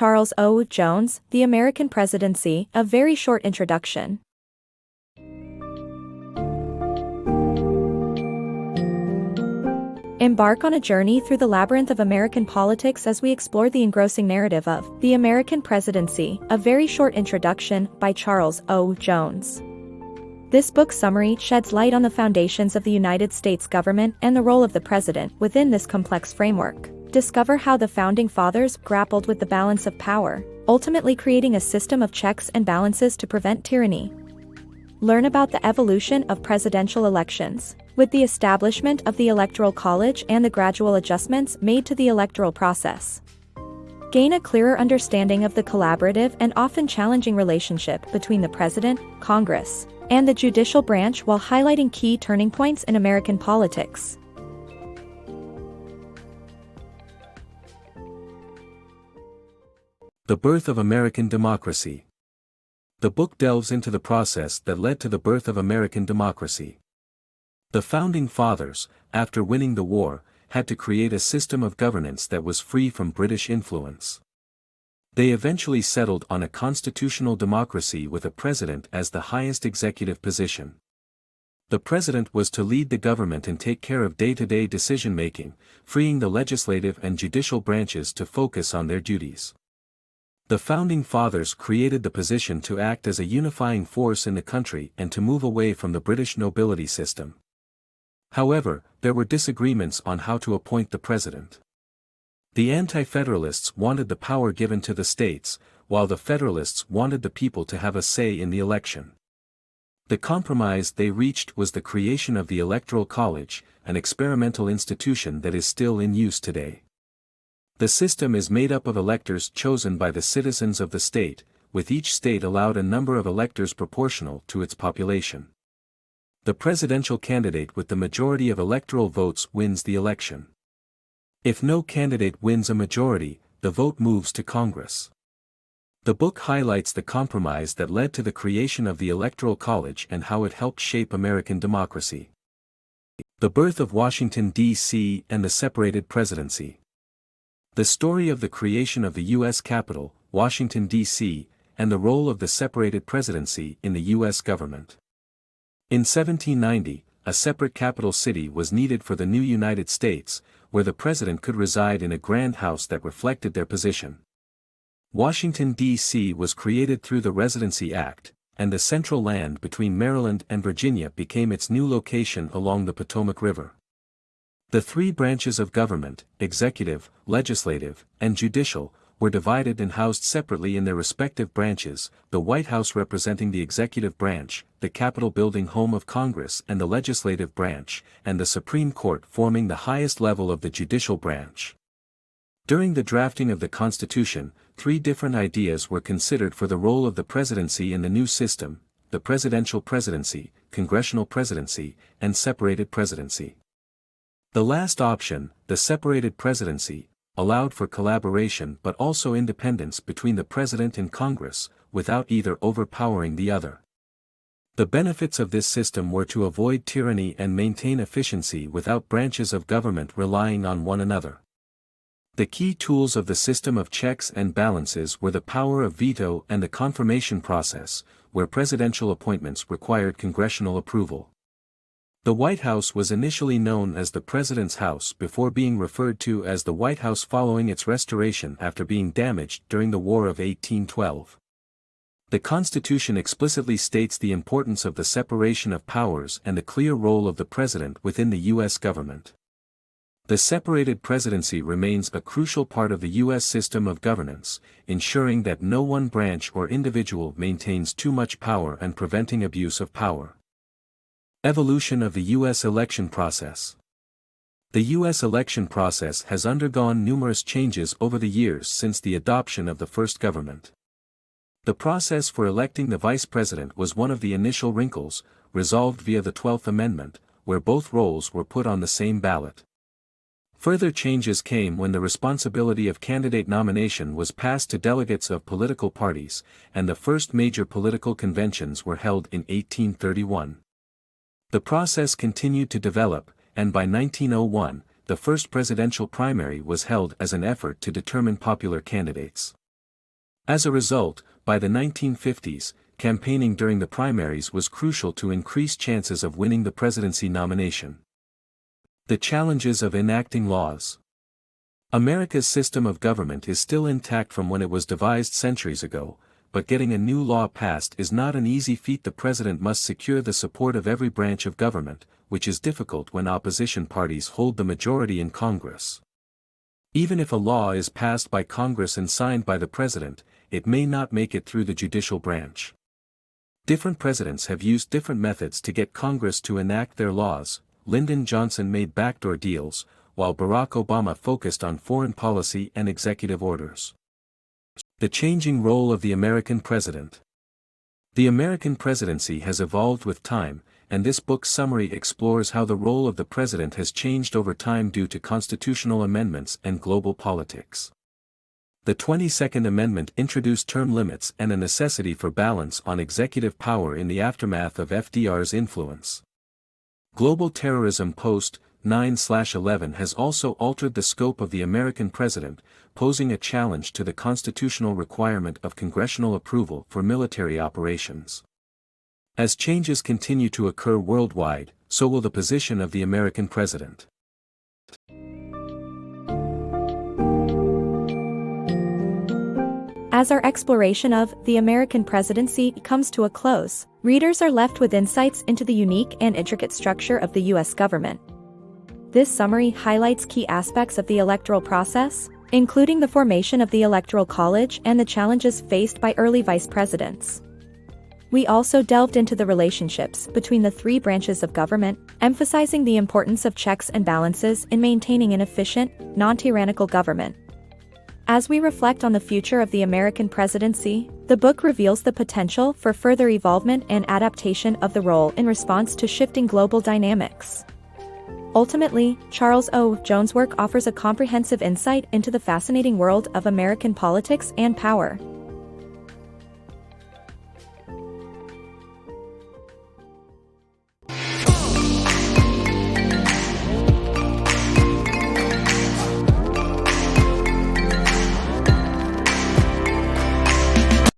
Charles O. Jones, The American Presidency, a very short introduction. Embark on a journey through the labyrinth of American politics as we explore the engrossing narrative of The American Presidency, a very short introduction, by Charles O. Jones. This book summary sheds light on the foundations of the United States government and the role of the president within this complex framework. Discover how the Founding Fathers grappled with the balance of power, ultimately creating a system of checks and balances to prevent tyranny. Learn about the evolution of presidential elections, with the establishment of the Electoral College and the gradual adjustments made to the electoral process. Gain a clearer understanding of the collaborative and often challenging relationship between the President, Congress, and the judicial branch while highlighting key turning points in American politics. The Birth of American Democracy. The book delves into the process that led to the birth of American democracy. The Founding Fathers, after winning the war, had to create a system of governance that was free from British influence. They eventually settled on a constitutional democracy with a president as the highest executive position. The president was to lead the government and take care of day-to-day decision-making, freeing the legislative and judicial branches to focus on their duties. The Founding Fathers created the position to act as a unifying force in the country and to move away from the British nobility system. However, there were disagreements on how to appoint the president. The Anti-Federalists wanted the power given to the states, while the Federalists wanted the people to have a say in the election. The compromise they reached was the creation of the Electoral College, an experimental institution that is still in use today. The system is made up of electors chosen by the citizens of the state, with each state allowed a number of electors proportional to its population. The presidential candidate with the majority of electoral votes wins the election. If no candidate wins a majority, the vote moves to Congress. The book highlights the compromise that led to the creation of the Electoral College and how it helped shape American democracy. The birth of Washington, D.C. and the separated presidency. The story of the creation of the U.S. Capitol, Washington, D.C., and the role of the separated presidency in the U.S. government. In 1790, a separate capital city was needed for the new United States, where the president could reside in a grand house that reflected their position. Washington, D.C. was created through the Residency Act, and the central land between Maryland and Virginia became its new location along the Potomac River. The three branches of government, executive, legislative, and judicial, were divided and housed separately in their respective branches, the White House representing the executive branch, the Capitol building home of Congress and the legislative branch, and the Supreme Court forming the highest level of the judicial branch. During the drafting of the Constitution, three different ideas were considered for the role of the presidency in the new system: the presidential presidency, congressional presidency, and separated presidency. The last option, the separated presidency, allowed for collaboration but also independence between the president and Congress, without either overpowering the other. The benefits of this system were to avoid tyranny and maintain efficiency without branches of government relying on one another. The key tools of the system of checks and balances were the power of veto and the confirmation process, where presidential appointments required congressional approval. The White House was initially known as the President's House before being referred to as the White House following its restoration after being damaged during the War of 1812. The Constitution explicitly states the importance of the separation of powers and the clear role of the President within the U.S. government. The separated presidency remains a crucial part of the U.S. system of governance, ensuring that no one branch or individual maintains too much power and preventing abuse of power. Evolution of the U.S. election process. The U.S. election process has undergone numerous changes over the years since the adoption of the first government. The process for electing the vice president was one of the initial wrinkles, resolved via the 12th Amendment, where both roles were put on the same ballot. Further changes came when the responsibility of candidate nomination was passed to delegates of political parties, and the first major political conventions were held in 1831. The process continued to develop, and by 1901, the first presidential primary was held as an effort to determine popular candidates. As a result, by the 1950s, campaigning during the primaries was crucial to increase chances of winning the presidency nomination. The challenges of enacting laws. America's system of government is still intact from when it was devised centuries ago, but getting a new law passed is not an easy feat. The president must secure the support of every branch of government, which is difficult when opposition parties hold the majority in Congress. Even if a law is passed by Congress and signed by the president, it may not make it through the judicial branch. Different presidents have used different methods to get Congress to enact their laws. Lyndon Johnson made backdoor deals, while Barack Obama focused on foreign policy and executive orders. The changing role of the American president. The American presidency has evolved with time, and this book's summary explores how the role of the president has changed over time due to constitutional amendments and global politics. The 22nd Amendment introduced term limits and a necessity for balance on executive power in the aftermath of FDR's influence. Global terrorism post-9/11 has also altered the scope of the American president, posing a challenge to the constitutional requirement of congressional approval for military operations. As changes continue to occur worldwide, so will the position of the American president. As our exploration of the American presidency comes to a close, readers are left with insights into the unique and intricate structure of the U.S. government. This summary highlights key aspects of the electoral process, including the formation of the Electoral College and the challenges faced by early vice presidents. We also delved into the relationships between the three branches of government, emphasizing the importance of checks and balances in maintaining an efficient, non-tyrannical government. As we reflect on the future of the American presidency, the book reveals the potential for further evolvement and adaptation of the role in response to shifting global dynamics. Ultimately, Charles O. Jones' work offers a comprehensive insight into the fascinating world of American politics and power.